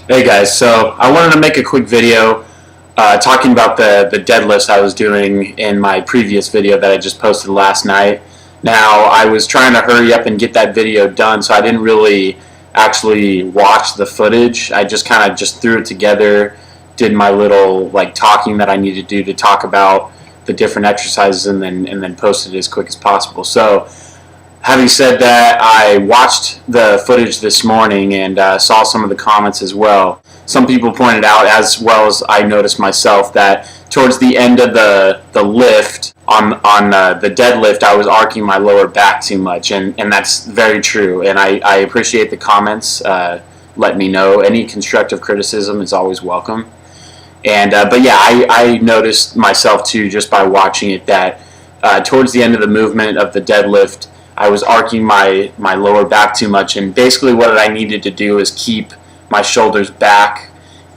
Hey guys, so I wanted to make a quick video talking about the deadlifts I was doing in my previous video that I just posted last night. Now, I was trying to hurry up and get that video done, so I didn't really actually watch the footage. I just kind of just threw it together, did my little talking that I needed to do to talk about the different exercises, and then posted it as quick as possible. So, having said that, I watched the footage this morning and saw some of the comments as well. Some people pointed out, as well as I noticed myself, that towards the end of the lift, on the deadlift, I was arcing my lower back too much, and that's very true. And I appreciate the comments. Let me know. Any constructive criticism is always welcome. And but yeah, I noticed myself too, just by watching it, that towards the end of the movement of the deadlift, I was arcing my lower back too much, and basically what I needed to do is keep my shoulders back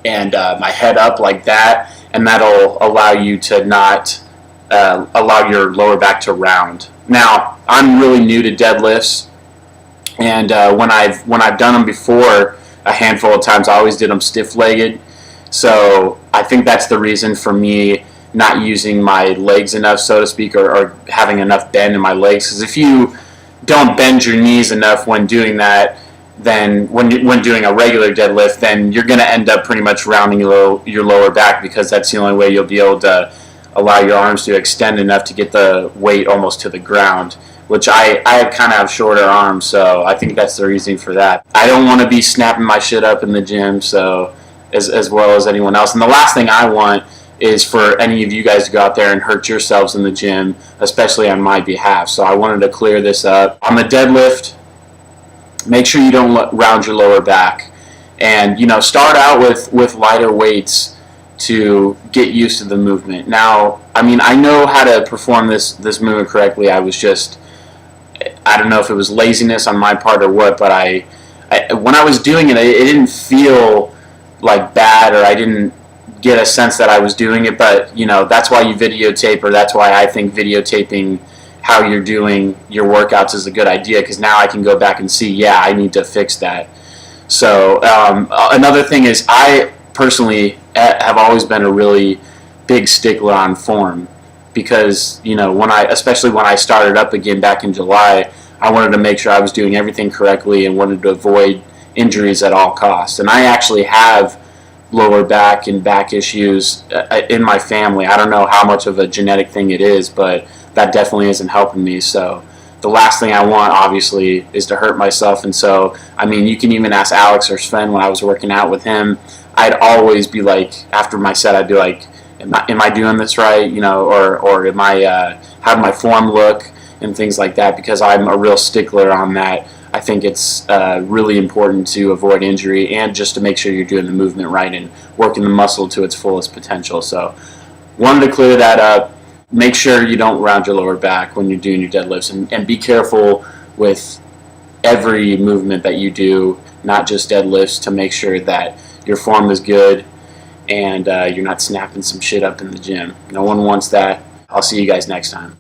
and my head up like that, and that'll allow you to not allow your lower back to round. Now, I'm really new to deadlifts, and when I've done them before a handful of times, I always did them stiff-legged. So I think that's the reason for me not using my legs enough, so to speak, or having enough bend in my legs. Because if you don't bend your knees enough when doing that, then when doing a regular deadlift, then you're going to end up pretty much rounding your lower back, because that's the only way you'll be able to allow your arms to extend enough to get the weight almost to the ground, which I kind of have shorter arms, so I think that's the reason for that. I don't want to be snapping my shit up in the gym, so as well as anyone else. And the last thing I want is for any of you guys to go out there and hurt yourselves in the gym, especially on my behalf. So I wanted to clear this up. On the deadlift, make sure you don't round your lower back. And, start out with lighter weights to get used to the movement. Now, I know how to perform this movement correctly. I don't know if it was laziness on my part or what, but when I was doing it, it didn't feel like bad, or I didn't get a sense that I was doing it. But that's why you videotape, or that's why I think videotaping how you're doing your workouts is a good idea, because now I can go back and see, yeah, I need to fix that. So another thing is, I personally have always been a really big stickler on form, because especially when I started up again back in July, I wanted to make sure I was doing everything correctly and wanted to avoid injuries at all costs. And I actually have lower back and back issues in my family. I don't know how much of a genetic thing it is, but that definitely isn't helping me. So the last thing I want, obviously, is to hurt myself. And so, you can even ask Alex or Sven. When I was working out with him, I'd always be like, after my set, I'd be like, am I doing this right? Or am I, how did my form look, and things like that, because I'm a real stickler on that. I think it's really important to avoid injury, and just to make sure you're doing the movement right and working the muscle to its fullest potential. So wanted to clear that up. Make sure you don't round your lower back when you're doing your deadlifts, and be careful with every movement that you do, not just deadlifts, to make sure that your form is good and you're not snapping some shit up in the gym. No one wants that. I'll see you guys next time.